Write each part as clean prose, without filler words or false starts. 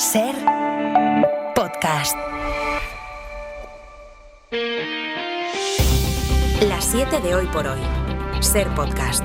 Ser podcast. Las 7 de hoy por hoy. Ser podcast.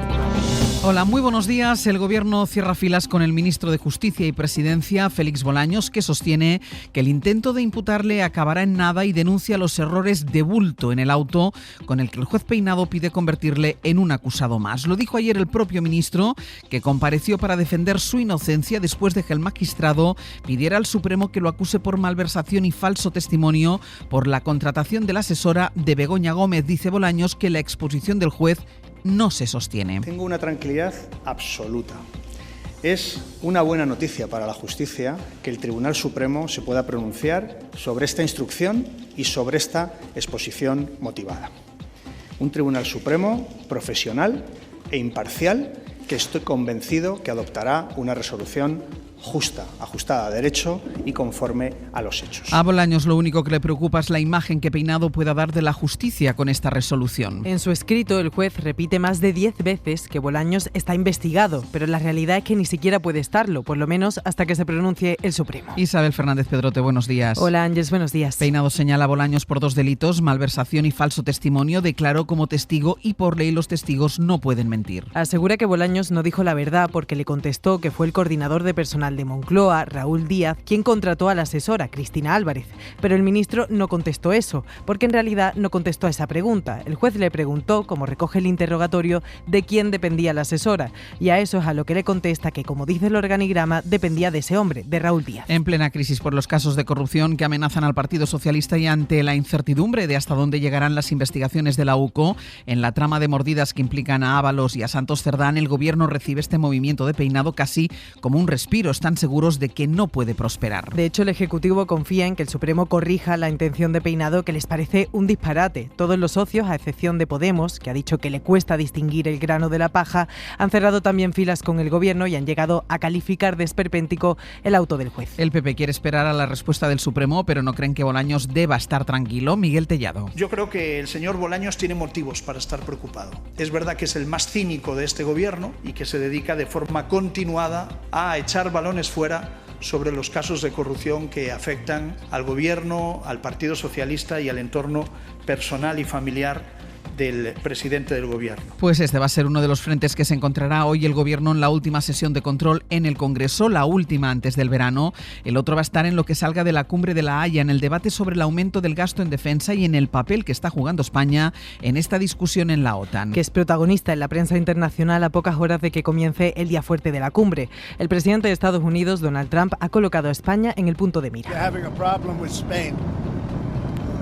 Hola, muy buenos días. El Gobierno cierra filas con el ministro de Justicia y Presidencia, Félix Bolaños, que sostiene que el intento de imputarle acabará en nada y denuncia los errores de bulto en el auto con el que el juez Peinado pide convertirle en un acusado más. Lo dijo ayer el propio ministro, que compareció para defender su inocencia después de que el magistrado pidiera al Supremo que lo acuse por malversación y falso testimonio por la contratación de la asesora de Begoña Gómez. Dice Bolaños que la exposición del juez no se sostiene. Tengo una tranquilidad absoluta. Es una buena noticia para la justicia que el Tribunal Supremo se pueda pronunciar sobre esta instrucción y sobre esta exposición motivada. Un Tribunal Supremo profesional e imparcial que estoy convencido que adoptará una resolución justa, ajustada a derecho y conforme a los hechos. A Bolaños lo único que le preocupa es la imagen que Peinado pueda dar de la justicia con esta resolución. En su escrito, el juez repite más de 10 veces que Bolaños está investigado, pero la realidad es que ni siquiera puede estarlo, por lo menos hasta que se pronuncie el Supremo. Isabel Fernández Pedrote, buenos días. Hola Ángeles, buenos días. Peinado señala a Bolaños por 2 delitos, malversación y falso testimonio, declaró como testigo y por ley los testigos no pueden mentir. Asegura que Bolaños no dijo la verdad porque le contestó que fue el coordinador de personal de Moncloa, Raúl Díaz, quien contrató a la asesora, Cristina Álvarez. Pero el ministro no contestó eso, porque en realidad no contestó a esa pregunta. El juez le preguntó, como recoge el interrogatorio, de quién dependía la asesora. Y a eso es a lo que le contesta que, como dice el organigrama, dependía de ese hombre, de Raúl Díaz. En plena crisis por los casos de corrupción que amenazan al Partido Socialista y ante la incertidumbre de hasta dónde llegarán las investigaciones de la UCO, en la trama de mordidas que implican a Ábalos y a Santos Cerdán, el Gobierno recibe este movimiento de Peinado casi como un respiro. Están seguros de que no puede prosperar. De hecho, el Ejecutivo confía en que el Supremo corrija la intención de Peinado, que les parece un disparate. Todos los socios, a excepción de Podemos, que ha dicho que le cuesta distinguir el grano de la paja, han cerrado también filas con el Gobierno y han llegado a calificar de esperpéntico el auto del juez. El PP quiere esperar a la respuesta del Supremo, pero no creen que Bolaños deba estar tranquilo. Miguel Tellado. Yo creo que el señor Bolaños tiene motivos para estar preocupado. Es verdad que es el más cínico de este Gobierno y que se dedica de forma continuada a echar balones fuera sobre los casos de corrupción que afectan al Gobierno, al Partido Socialista y al entorno personal y familiar del presidente del Gobierno. Pues este va a ser uno de los frentes que se encontrará hoy el Gobierno en la última sesión de control en el Congreso, la última antes del verano. El otro va a estar en lo que salga de la cumbre de La Haya, en el debate sobre el aumento del gasto en defensa y en el papel que está jugando España en esta discusión en la OTAN. Que es protagonista en la prensa internacional a pocas horas de que comience el día fuerte de la cumbre. El presidente de Estados Unidos, Donald Trump, ha colocado a España en el punto de mira.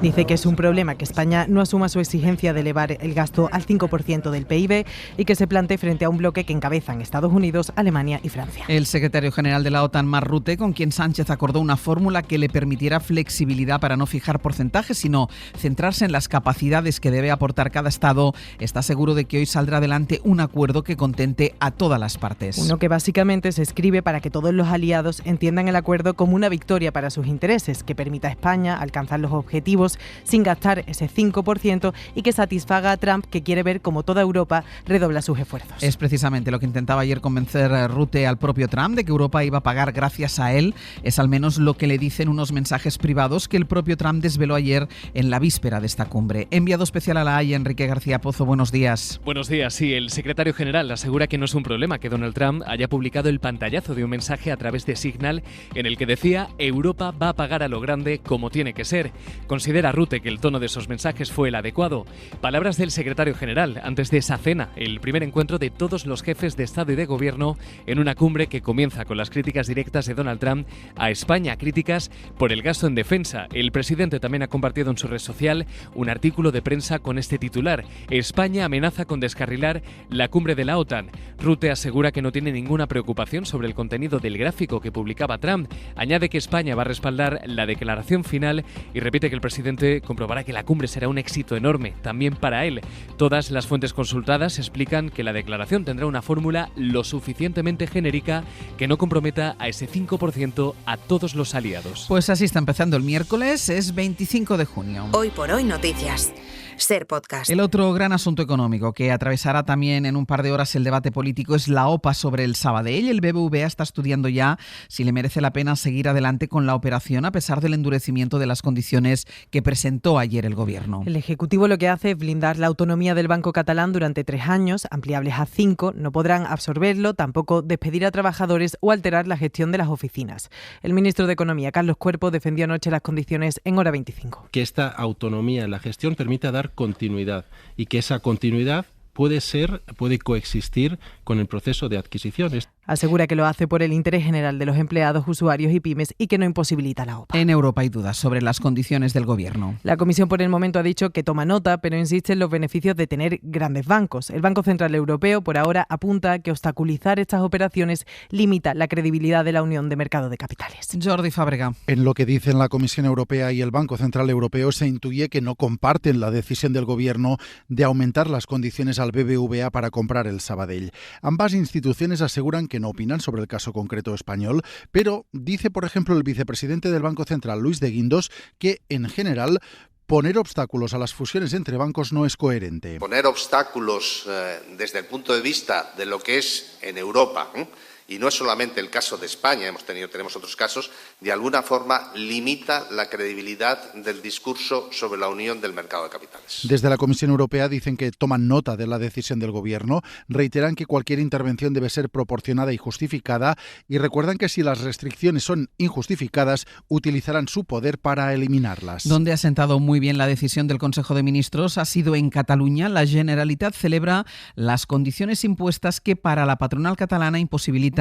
Dice que es un problema que España no asuma su exigencia de elevar el gasto al 5% del PIB y que se plantee frente a un bloque que encabezan Estados Unidos, Alemania y Francia. El secretario general de la OTAN, Mark Rutte, con quien Sánchez acordó una fórmula que le permitiera flexibilidad para no fijar porcentajes, sino centrarse en las capacidades que debe aportar cada Estado, está seguro de que hoy saldrá adelante un acuerdo que contente a todas las partes. Uno que básicamente se escribe para que todos los aliados entiendan el acuerdo como una victoria para sus intereses, que permita a España alcanzar los objetivos sin gastar ese 5% y que satisfaga a Trump, que quiere ver cómo toda Europa redobla sus esfuerzos. Es precisamente lo que intentaba ayer convencer Rutte al propio Trump, de que Europa iba a pagar gracias a él. Es al menos lo que le dicen unos mensajes privados que el propio Trump desveló ayer en la víspera de esta cumbre. Enviado especial a La Haya, Enrique García Pozo, buenos días. Buenos días, sí. El secretario general asegura que no es un problema que Donald Trump haya publicado el pantallazo de un mensaje a través de Signal en el que decía: Europa va a pagar a lo grande como tiene que ser. Considera Rutte que el tono de esos mensajes fue el adecuado. Palabras del secretario general antes de esa cena, el primer encuentro de todos los jefes de Estado y de Gobierno en una cumbre que comienza con las críticas directas de Donald Trump a España, críticas por el gasto en defensa. El presidente también ha compartido en su red social un artículo de prensa con este titular: España amenaza con descarrilar la cumbre de la OTAN. Rutte asegura que no tiene ninguna preocupación sobre el contenido del gráfico que publicaba Trump. Añade que España va a respaldar la declaración final y repite que el presidente comprobará que la cumbre será un éxito enorme, también para él. Todas las fuentes consultadas explican que la declaración tendrá una fórmula lo suficientemente genérica que no comprometa a ese 5% a todos los aliados. Pues así está empezando el miércoles, es 25 de junio. Hoy por hoy noticias. Ser Podcast. El otro gran asunto económico que atravesará también en un par de horas el debate político es la OPA sobre el Sabadell. El BBVA está estudiando ya si le merece la pena seguir adelante con la operación a pesar del endurecimiento de las condiciones que presentó ayer el Gobierno. El Ejecutivo lo que hace es blindar la autonomía del Banco Catalán durante 3 años, ampliables a 5. No podrán absorberlo, tampoco despedir a trabajadores o alterar la gestión de las oficinas. El ministro de Economía, Carlos Cuerpo, defendió anoche las condiciones en Hora 25. Que esta autonomía en la gestión permita dar continuidad y que esa continuidad puede coexistir con el proceso de adquisiciones. Asegura que lo hace por el interés general de los empleados, usuarios y pymes y que no imposibilita la OPA. En Europa hay dudas sobre las condiciones del Gobierno. La Comisión por el momento ha dicho que toma nota, pero insiste en los beneficios de tener grandes bancos. El Banco Central Europeo por ahora apunta que obstaculizar estas operaciones limita la credibilidad de la Unión de Mercado de Capitales. Jordi Fábrega. En lo que dicen la Comisión Europea y el Banco Central Europeo se intuye que no comparten la decisión del Gobierno de aumentar las condiciones al BBVA para comprar el Sabadell. Ambas instituciones aseguran que no opinan sobre el caso concreto español, pero dice, por ejemplo, el vicepresidente del Banco Central, Luis de Guindos, que, en general, poner obstáculos a las fusiones entre bancos no es coherente. Poner obstáculos desde el punto de vista de lo que es en Europa, y no es solamente el caso de España, tenemos otros casos, de alguna forma limita la credibilidad del discurso sobre la unión del mercado de capitales. Desde la Comisión Europea dicen que toman nota de la decisión del Gobierno, reiteran que cualquier intervención debe ser proporcionada y justificada y recuerdan que si las restricciones son injustificadas, utilizarán su poder para eliminarlas. Donde ha sentado muy bien la decisión del Consejo de Ministros ha sido en Cataluña. La Generalitat celebra las condiciones impuestas que para la patronal catalana imposibilitan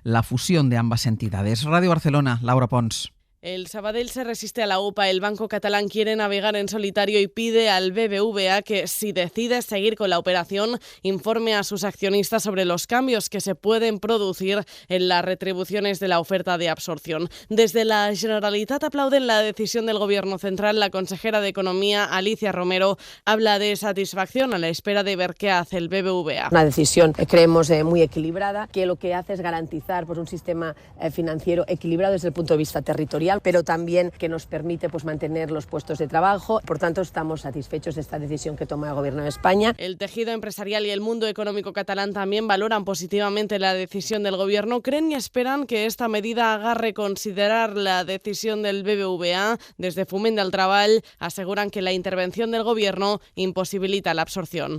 la fusión de ambas entidades. Radio Barcelona, Laura Pons. El Sabadell se resiste a la OPA. El Banco Catalán quiere navegar en solitario y pide al BBVA que, si decide seguir con la operación, informe a sus accionistas sobre los cambios que se pueden producir en las retribuciones de la oferta de absorción. Desde la Generalitat aplauden la decisión del Gobierno central. La consejera de Economía, Alicia Romero, habla de satisfacción a la espera de ver qué hace el BBVA. Una decisión, creemos, muy equilibrada, que lo que hace es garantizar un sistema financiero equilibrado desde el punto de vista territorial, pero también que nos permite mantener los puestos de trabajo. Por tanto, estamos satisfechos de esta decisión que toma el Gobierno de España. El tejido empresarial y el mundo económico catalán también valoran positivamente la decisión del Gobierno. Creen y esperan que esta medida haga reconsiderar la decisión del BBVA. Desde Foment del Treball aseguran que la intervención del Gobierno imposibilita la absorción.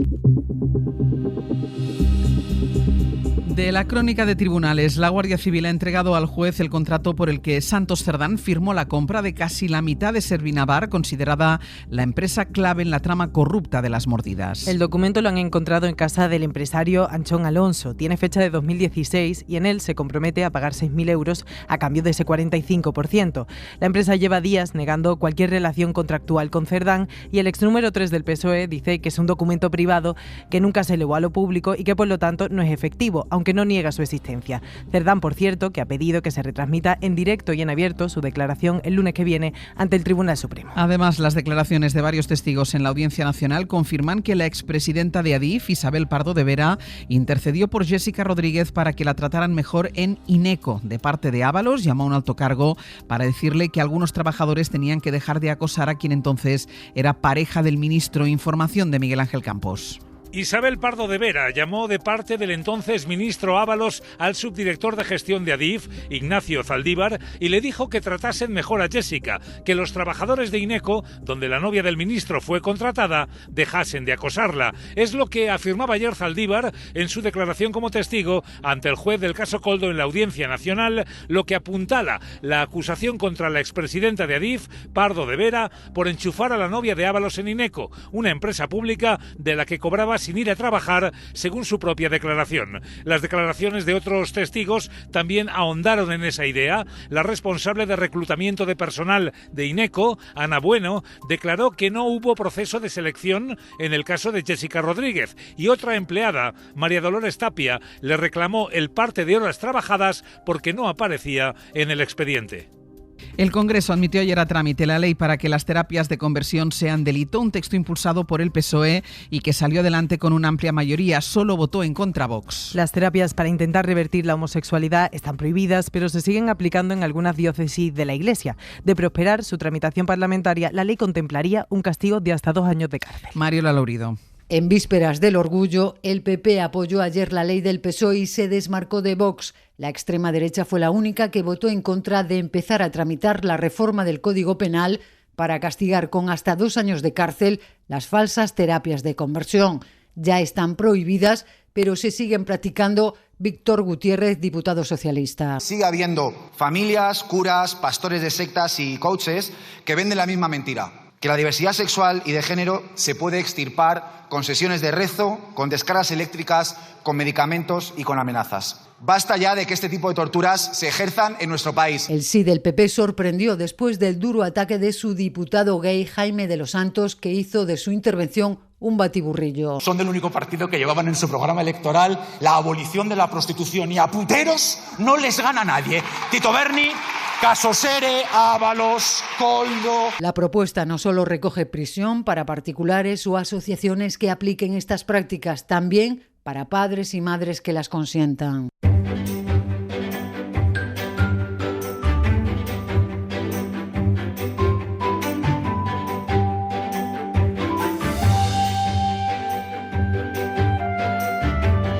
De la crónica de tribunales, la Guardia Civil ha entregado al juez el contrato por el que Santos Cerdán firmó la compra de casi la mitad de Servinavar, considerada la empresa clave en la trama corrupta de las mordidas. El documento lo han encontrado en casa del empresario Anchón Alonso. Tiene fecha de 2016 y en él se compromete a pagar 6.000 euros a cambio de ese 45%. La empresa lleva días negando cualquier relación contractual con Cerdán y el ex número 3 del PSOE dice que es un documento privado que nunca se elevó a lo público y que por lo tanto no es efectivo, aunque no niega su existencia. Cerdán, por cierto, que ha pedido que se retransmita en directo y en abierto su declaración el lunes que viene ante el Tribunal Supremo. Además, las declaraciones de varios testigos en la Audiencia Nacional confirman que la expresidenta de Adif, Isabel Pardo de Vera, intercedió por Jessica Rodríguez para que la trataran mejor en Ineco. De parte de Ábalos, llamó a un alto cargo para decirle que algunos trabajadores tenían que dejar de acosar a quien entonces era pareja del ministro. Información de Miguel Ángel Campos. Isabel Pardo de Vera llamó de parte del entonces ministro Ábalos al subdirector de gestión de Adif, Ignacio Zaldívar, y le dijo que tratasen mejor a Jessica, que los trabajadores de Ineco, donde la novia del ministro fue contratada, dejasen de acosarla. Es lo que afirmaba ayer Zaldívar en su declaración como testigo ante el juez del caso Coldo en la Audiencia Nacional, lo que apuntala la acusación contra la expresidenta de Adif, Pardo de Vera, por enchufar a la novia de Ábalos en Ineco, una empresa pública de la que cobraba sin ir a trabajar, según su propia declaración. Las declaraciones de otros testigos también ahondaron en esa idea. La responsable de reclutamiento de personal de Ineco, Ana Bueno, declaró que no hubo proceso de selección en el caso de Jessica Rodríguez, y otra empleada, María Dolores Tapia, le reclamó el parte de horas trabajadas porque no aparecía en el expediente. El Congreso admitió ayer a trámite la ley para que las terapias de conversión sean delito, un texto impulsado por el PSOE y que salió adelante con una amplia mayoría. Solo votó en contra Vox. Las terapias para intentar revertir la homosexualidad están prohibidas, pero se siguen aplicando en algunas diócesis de la Iglesia. De prosperar su tramitación parlamentaria, la ley contemplaría un castigo de hasta 2 años de cárcel. Mario Laurido. En vísperas del orgullo, el PP apoyó ayer la ley del PSOE y se desmarcó de Vox. La extrema derecha fue la única que votó en contra de empezar a tramitar la reforma del Código Penal para castigar con hasta 2 años de cárcel las falsas terapias de conversión. Ya están prohibidas, pero se siguen practicando. Víctor Gutiérrez, diputado socialista. Sigue habiendo familias, curas, pastores de sectas y coaches que venden la misma mentira. Que la diversidad sexual y de género se puede extirpar con sesiones de rezo, con descargas eléctricas, con medicamentos y con amenazas. Basta ya de que este tipo de torturas se ejerzan en nuestro país. El sí del PP sorprendió después del duro ataque de su diputado gay Jaime de los Santos, que hizo de su intervención un batiburrillo. Son del único partido que llevaban en su programa electoral la abolición de la prostitución y a puteros no les gana nadie. Tito Berni, Casosere, Ábalos, Coldo. La propuesta no solo recoge prisión para particulares o asociaciones que apliquen estas prácticas, también para padres y madres que las consientan.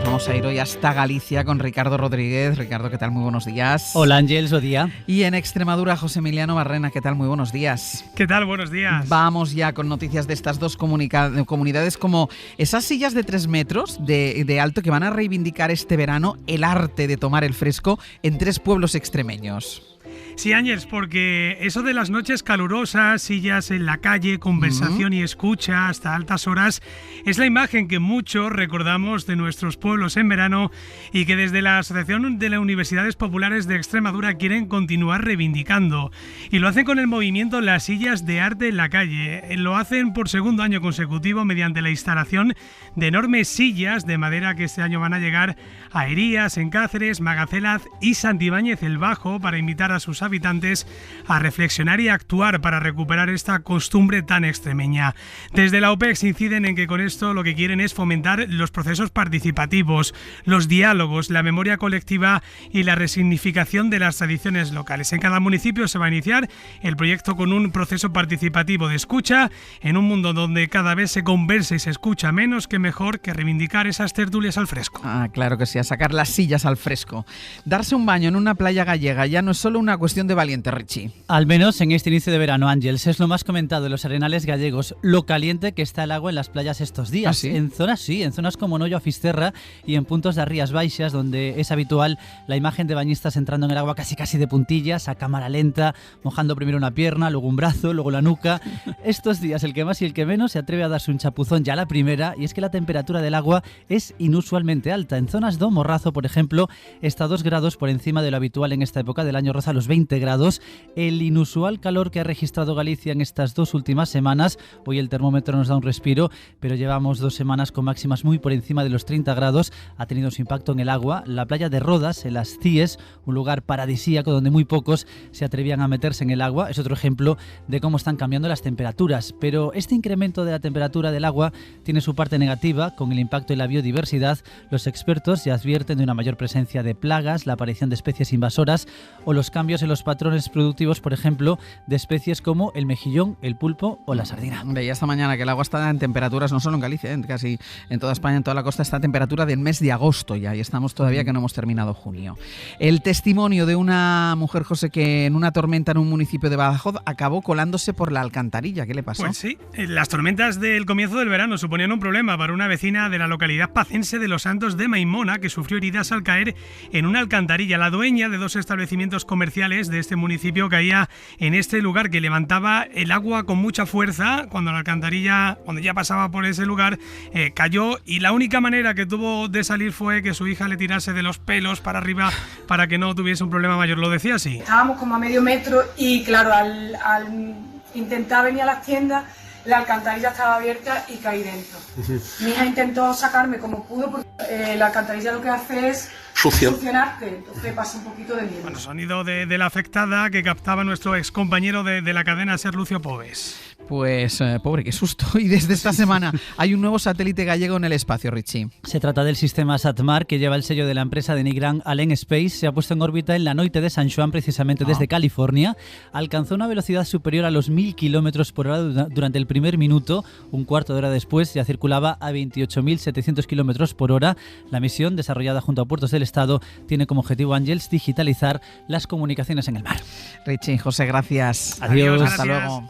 Vamos a ir hoy hasta Galicia con Ricardo Rodríguez. Ricardo, ¿qué tal? Muy buenos días. Hola Ángels, buen día. Y en Extremadura, José Emiliano Barrena, ¿qué tal? Muy buenos días. ¿Qué tal? Buenos días. Vamos ya con noticias de estas dos comunidades, como esas sillas de 3 metros de alto que van a reivindicar este verano el arte de tomar el fresco en 3 pueblos extremeños. Sí, Ángels, porque eso de las noches calurosas, sillas en la calle, conversación y escucha hasta altas horas, es la imagen que muchos recordamos de nuestros pueblos en verano y que desde la Asociación de las Universidades Populares de Extremadura quieren continuar reivindicando. Y lo hacen con el movimiento Las Sillas de Arte en la Calle. Lo hacen por 2º año consecutivo mediante la instalación de enormes sillas de madera que este año van a llegar a Herías, en Cáceres, Magacelaz y Santibáñez el Bajo para invitar a sus habitantes a reflexionar y actuar para recuperar esta costumbre tan extremeña. Desde la OPEX inciden en que con esto lo que quieren es fomentar los procesos participativos, los diálogos, la memoria colectiva y la resignificación de las tradiciones locales. En cada municipio se va a iniciar el proyecto con un proceso participativo de escucha en un mundo donde cada vez se conversa y se escucha menos, que mejor que reivindicar esas tertulias al fresco. Ah, claro que sí, a sacar las sillas al fresco. Darse un baño en una playa gallega ya no es solo una cuestión de valiente, Richie. Al menos en este inicio de verano, Ángels, es lo más comentado en los arenales gallegos, lo caliente que está el agua en las playas estos días. ¿Ah, sí? En zonas como Noyo a Fisterra y en puntos de Rías Baixas, donde es habitual la imagen de bañistas entrando en el agua casi de puntillas, a cámara lenta, mojando primero una pierna, luego un brazo, luego la nuca. Estos días el que más y el que menos se atreve a darse un chapuzón ya a la primera, y es que la temperatura del agua es inusualmente alta. En zonas de Morrazo, por ejemplo, está 2 grados por encima de lo habitual en esta época del año, roza los 20 grados. El inusual calor que ha registrado Galicia en estas 2 últimas semanas, hoy el termómetro nos da un respiro, pero llevamos 2 semanas con máximas muy por encima de los 30 grados, ha tenido su impacto en el agua. La playa de Rodas, en las Cíes, un lugar paradisíaco donde muy pocos se atrevían a meterse en el agua, es otro ejemplo de cómo están cambiando las temperaturas. Pero este incremento de la temperatura del agua tiene su parte negativa, con el impacto en la biodiversidad. Los expertos ya advierten de una mayor presencia de plagas, la aparición de especies invasoras o los cambios en los patrones productivos, por ejemplo, de especies como el mejillón, el pulpo o la sardina. Veía esta mañana que el agua está en temperaturas, no solo en Galicia, casi en toda España, en toda la costa, está a temperatura del mes de agosto ya, y estamos todavía que no hemos terminado junio. El testimonio de una mujer, José, que en una tormenta en un municipio de Badajoz acabó colándose por la alcantarilla. ¿Qué le pasó? Pues sí, las tormentas del comienzo del verano suponían un problema para una vecina de la localidad pacense de Los Santos de Maimona, que sufrió heridas al caer en una alcantarilla. La dueña de 2 establecimientos comerciales de este municipio caía en este lugar, que levantaba el agua con mucha fuerza. Cuando la alcantarilla, cuando ya pasaba por ese lugar, cayó, y la única manera que tuvo de salir fue que su hija le tirase de los pelos para arriba para que no tuviese un problema mayor. Lo decía así. Estábamos como a medio metro y claro, al intentar venir a las tiendas, la alcantarilla estaba abierta y caí dentro. Mi hija intentó sacarme como pudo, porque la alcantarilla lo que hace es sucio. Solucionarte, entonces pasa un poquito de miedo. Bueno, sonido de la afectada que captaba nuestro excompañero de la cadena SER, Lucio Pobes. Pues pobre, qué susto. Y desde esta semana hay un nuevo satélite gallego en el espacio, Richie. Se trata del sistema SatMar, que lleva el sello de la empresa de Nigran Allen Space. Se ha puesto en órbita en la noite de San Juan, precisamente desde California. Alcanzó una velocidad superior a los 1000 kilómetros por hora durante el primer minuto. Un cuarto de hora después ya circulaba a 28.700 kilómetros por hora. La misión, desarrollada junto a Puertos del Estado, tiene como objetivo, Ángels, digitalizar las comunicaciones en el mar. Richie, José, gracias. Adiós. Hasta luego.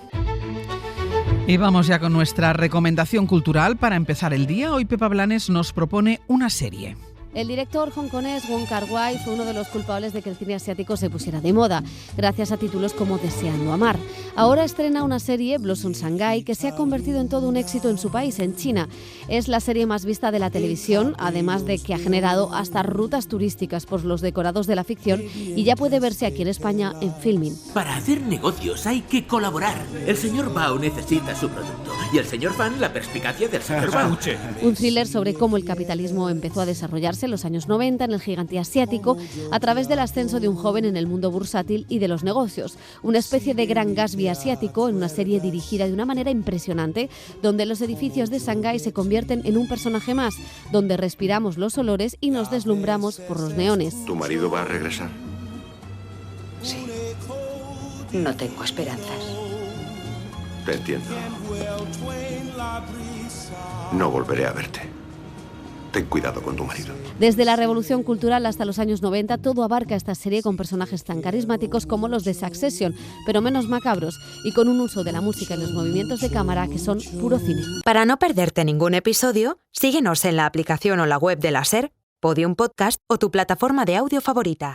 Y vamos ya con nuestra recomendación cultural para empezar el día. Hoy Pepa Blanes nos propone una serie. El director hongkonés Wong Kar-wai fue uno de los culpables de que el cine asiático se pusiera de moda, gracias a títulos como Deseando amar. Ahora estrena una serie, Blossom Shanghai, que se ha convertido en todo un éxito en su país, en China. Es la serie más vista de la televisión, además de que ha generado hasta rutas turísticas por los decorados de la ficción y ya puede verse aquí en España en Filmin. Para hacer negocios hay que colaborar. El señor Bao necesita su producto y el señor Fan la perspicacia del señor Bao. Un thriller sobre cómo el capitalismo empezó a desarrollarse en los años 90 en el gigante asiático a través del ascenso de un joven en el mundo bursátil y de los negocios. Una especie de Gran Gatsby asiático en una serie dirigida de una manera impresionante, donde los edificios de Shanghái se convierten en un personaje más, donde respiramos los olores y nos deslumbramos por los neones. ¿Tu marido va a regresar? Sí. No tengo esperanzas. Te entiendo. No volveré a verte. Ten cuidado con tu marido. Desde la revolución cultural hasta los años 90, todo abarca esta serie con personajes tan carismáticos como los de Succession, pero menos macabros, y con un uso de la música y los movimientos de cámara que son puro cine. Para no perderte ningún episodio, síguenos en la aplicación o la web de la SER, Podium Podcast o tu plataforma de audio favorita.